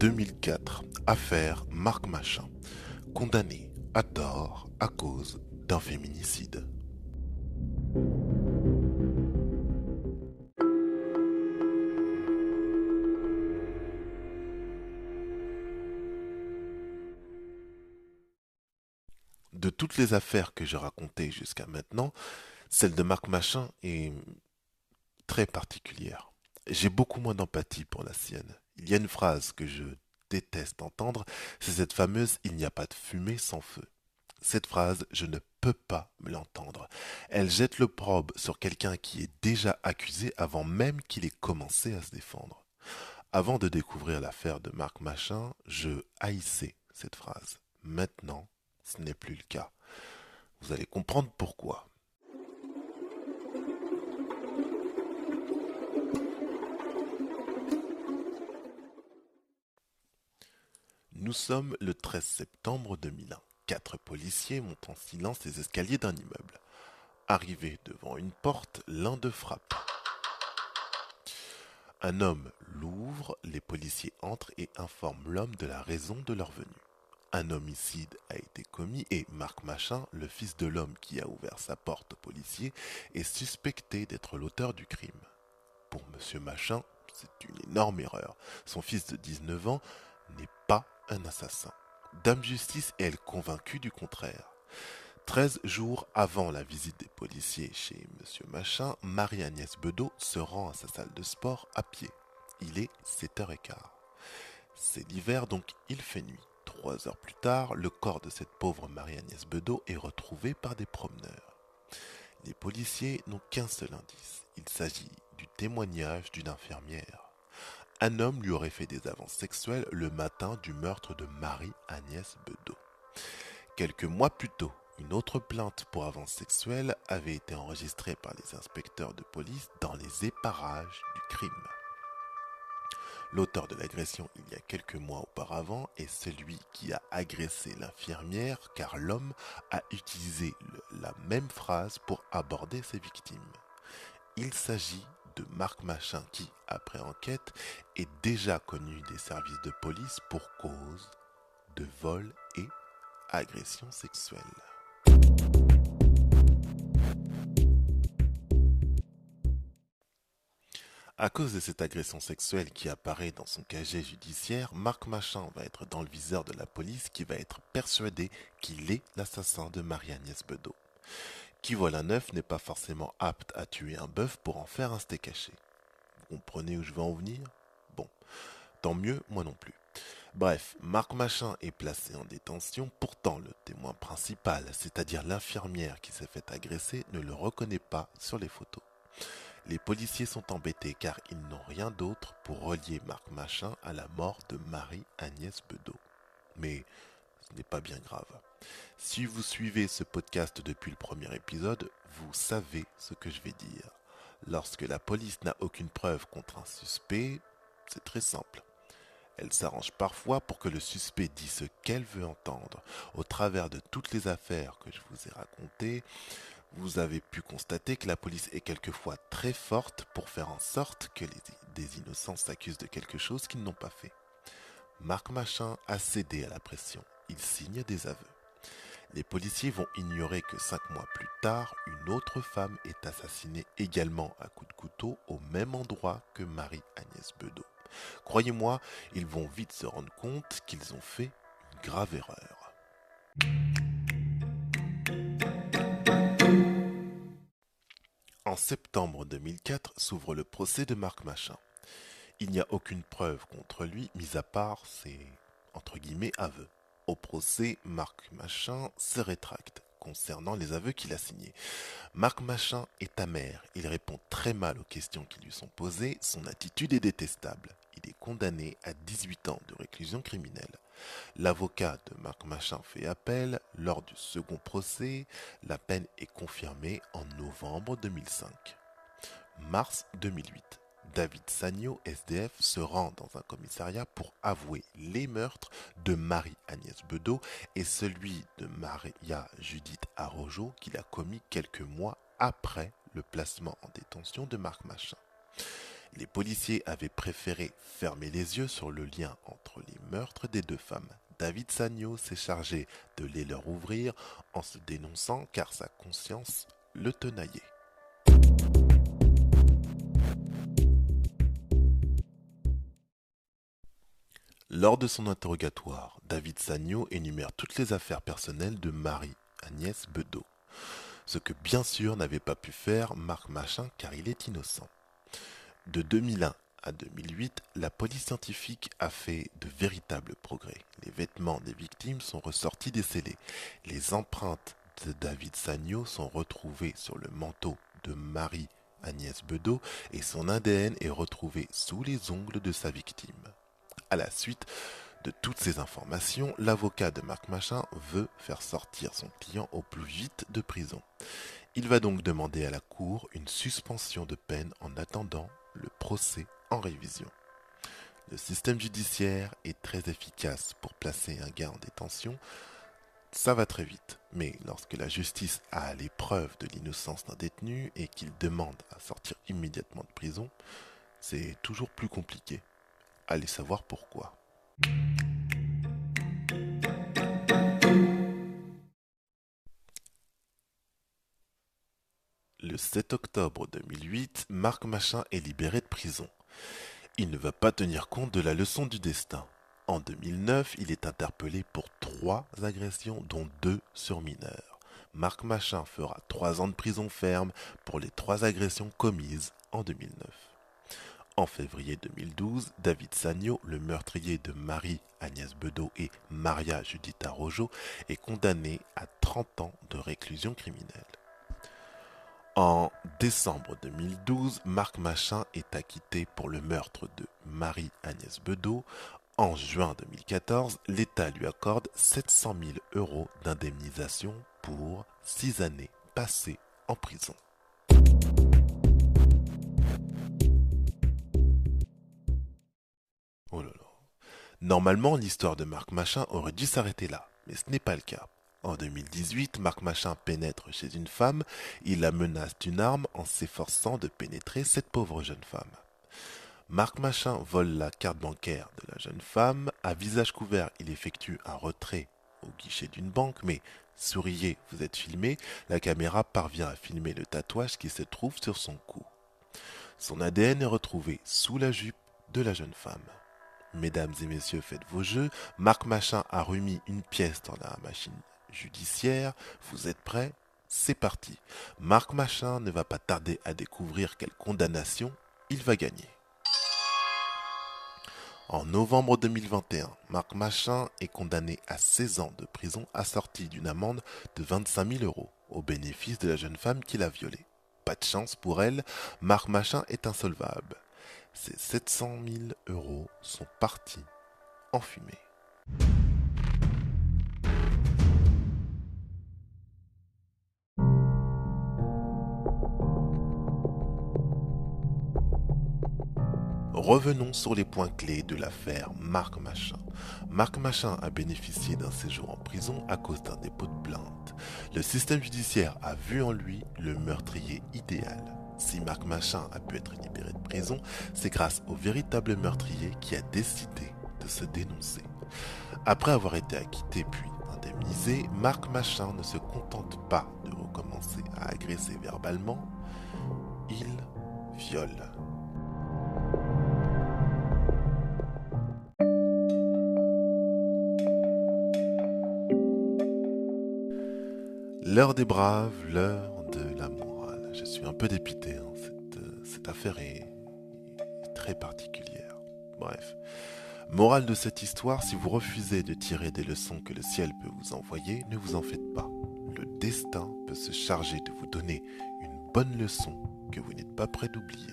2004, affaire Marc Machin, condamné à tort à cause d'un féminicide. De toutes les affaires que j'ai racontées jusqu'à maintenant, celle de Marc Machin est très particulière. J'ai beaucoup moins d'empathie pour la sienne. Il y a une phrase que je déteste entendre, c'est cette fameuse "il n'y a pas de fumée sans feu". Cette phrase, je ne peux pas me l'entendre. Elle jette l'opprobre sur quelqu'un qui est déjà accusé avant même qu'il ait commencé à se défendre. Avant de découvrir l'affaire de Marc Machin, je haïssais cette phrase. Maintenant, ce n'est plus le cas. Vous allez comprendre pourquoi. Nous sommes le 13 septembre 2001. 4 policiers montent en silence les escaliers d'un immeuble. Arrivés devant une porte, l'un d'eux frappe. Un homme l'ouvre, les policiers entrent et informent l'homme de la raison de leur venue. Un homicide a été commis et Marc Machin, le fils de l'homme qui a ouvert sa porte aux policiers, est suspecté d'être l'auteur du crime. Pour Monsieur Machin, c'est une énorme erreur. Son fils de 19 ans n'est pas un assassin. Dame Justice est-elle convaincue du contraire? 13 jours avant la visite des policiers chez Monsieur Machin, Marie-Agnès Bedeau se rend à sa salle de sport à pied. Il est 7h15. C'est l'hiver, donc il fait nuit. 3 heures plus tard, le corps de cette pauvre Marie-Agnès Bedeau est retrouvé par des promeneurs. Les policiers n'ont qu'un seul indice. Il s'agit du témoignage d'une infirmière. Un homme lui aurait fait des avances sexuelles le matin du meurtre de Marie-Agnès Bedeau. Quelques mois plus tôt, une autre plainte pour avance sexuelle avait été enregistrée par les inspecteurs de police dans les éparages du crime. L'auteur de l'agression il y a quelques mois auparavant est celui qui a agressé l'infirmière car l'homme a utilisé la même phrase pour aborder ses victimes. Il s'agit de Marc Machin qui, après enquête, est déjà connu des services de police pour cause de vol et agression sexuelle. À cause de cette agression sexuelle qui apparaît dans son casier judiciaire, Marc Machin va être dans le viseur de la police qui va être persuadé qu'il est l'assassin de Marie-Agnès Bedeau. Qui vole un œuf n'est pas forcément apte à tuer un bœuf pour en faire un steak haché. Vous comprenez où je veux en venir? Bon, tant mieux, moi non plus. Bref, Marc Machin est placé en détention, pourtant le témoin principal, c'est-à-dire l'infirmière qui s'est fait agresser, ne le reconnaît pas sur les photos. Les policiers sont embêtés car ils n'ont rien d'autre pour relier Marc Machin à la mort de Marie-Agnès Bedeau. Mais ce n'est pas bien grave. Si vous suivez ce podcast depuis le premier épisode, vous savez ce que je vais dire. Lorsque la police n'a aucune preuve contre un suspect, c'est très simple. Elle s'arrange parfois pour que le suspect dise ce qu'elle veut entendre. Au travers de toutes les affaires que je vous ai racontées, vous avez pu constater que la police est quelquefois très forte pour faire en sorte que des innocents s'accusent de quelque chose qu'ils n'ont pas fait. Marc Machin a cédé à la pression. Il signe des aveux. Les policiers vont ignorer que 5 mois plus tard, une autre femme est assassinée également à coups de couteau au même endroit que Marie-Agnès Bedeau. Croyez-moi, ils vont vite se rendre compte qu'ils ont fait une grave erreur. En septembre 2004 s'ouvre le procès de Marc Machin. Il n'y a aucune preuve contre lui, mis à part ses entre guillemets aveux. Au procès, Marc Machin se rétracte concernant les aveux qu'il a signés. Marc Machin est amer, il répond très mal aux questions qui lui sont posées, son attitude est détestable. Il est condamné à 18 ans de réclusion criminelle. L'avocat de Marc Machin fait appel. Lors du second procès, la peine est confirmée en novembre 2005. Mars 2008. David Sagno, SDF, se rend dans un commissariat pour avouer les meurtres de Marie-Agnès Bedeau et celui de Maria Judith Arrojo qu'il a commis quelques mois après le placement en détention de Marc Machin. Les policiers avaient préféré fermer les yeux sur le lien entre les meurtres des deux femmes. David Sagno s'est chargé de les leur ouvrir en se dénonçant car sa conscience le tenaillait. Lors de son interrogatoire, David Sagno énumère toutes les affaires personnelles de Marie-Agnès Bedeau. Ce que bien sûr n'avait pas pu faire Marc Machin car il est innocent. De 2001 à 2008, la police scientifique a fait de véritables progrès. Les vêtements des victimes sont ressortis décellés. Les empreintes de David Sagno sont retrouvées sur le manteau de Marie-Agnès Bedeau et son ADN est retrouvé sous les ongles de sa victime. À la suite de toutes ces informations, l'avocat de Marc Machin veut faire sortir son client au plus vite de prison. Il va donc demander à la Cour une suspension de peine en attendant le procès en révision. Le système judiciaire est très efficace pour placer un gars en détention. Ça va très vite, mais lorsque la justice a l'épreuve de l'innocence d'un détenu et qu'il demande à sortir immédiatement de prison, c'est toujours plus compliqué. Allez savoir pourquoi. Le 7 octobre 2008, Marc Machin est libéré de prison. Il ne va pas tenir compte de la leçon du destin. En 2009, il est interpellé pour 3 agressions, dont 2 sur mineurs. Marc Machin fera 3 ans de prison ferme pour les 3 agressions commises en 2009. En février 2012, David Sagno, le meurtrier de Marie-Agnès Bedeau et Maria Judith Arrojo, est condamné à 30 ans de réclusion criminelle. En décembre 2012, Marc Machin est acquitté pour le meurtre de Marie-Agnès Bedeau. En juin 2014, l'État lui accorde 700 000 € d'indemnisation pour 6 années passées en prison. Oh là là. Normalement, l'histoire de Marc Machin aurait dû s'arrêter là, mais ce n'est pas le cas. En 2018, Marc Machin pénètre chez une femme, il la menace d'une arme en s'efforçant de pénétrer cette pauvre jeune femme. Marc Machin vole la carte bancaire de la jeune femme, à visage couvert, il effectue un retrait au guichet d'une banque, mais souriez, vous êtes filmé, la caméra parvient à filmer le tatouage qui se trouve sur son cou. Son ADN est retrouvé sous la jupe de la jeune femme. Mesdames et messieurs, faites vos jeux. Marc Machin a remis une pièce dans la machine judiciaire. Vous êtes prêts? C'est parti. Marc Machin ne va pas tarder à découvrir quelle condamnation il va gagner. En novembre 2021, Marc Machin est condamné à 16 ans de prison assorti d'une amende de 25 000 € au bénéfice de la jeune femme qui l'a violé. Pas de chance pour elle, Marc Machin est insolvable. Ces 700 000 € sont partis en fumée. Revenons sur les points clés de l'affaire Marc Machin. Marc Machin a bénéficié d'un séjour en prison à cause d'un dépôt de plainte. Le système judiciaire a vu en lui le meurtrier idéal. Si Marc Machin a pu être libéré de prison, c'est grâce au véritable meurtrier qui a décidé de se dénoncer. Après avoir été acquitté puis indemnisé, Marc Machin ne se contente pas de recommencer à agresser verbalement, il viole. L'heure des braves, l'heure de la morale. Je suis un peu dépité, hein. Cette affaire est très particulière. Bref. Morale de cette histoire, si vous refusez de tirer des leçons que le ciel peut vous envoyer, ne vous en faites pas. Le destin peut se charger de vous donner une bonne leçon que vous n'êtes pas prêt d'oublier.